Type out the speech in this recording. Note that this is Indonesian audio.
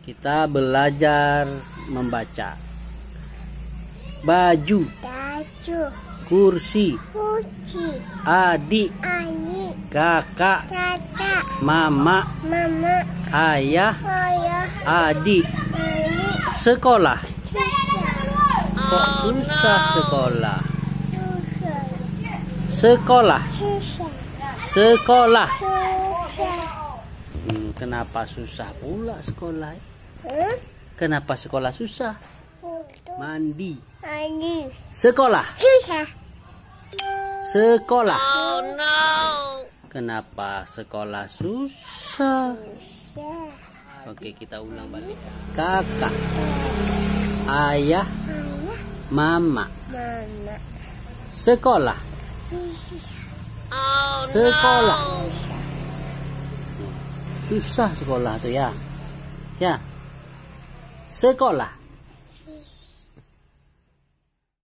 Kita belajar membaca. Baju, kursi, adik, kakak, mama, ayah, adik. Sekolah. Kok susah sekolah? Sekolah. Sekolah. Kenapa susah pula sekolah? Kenapa sekolah susah? Mandi. Sekolah. Sekolah. Oh no. Kenapa sekolah susah? Oke, kita ulang balik. Kakak, ayah, mama. Sekolah. Sekolah. Susah sekolah tuh ya. Ya. Sekolah.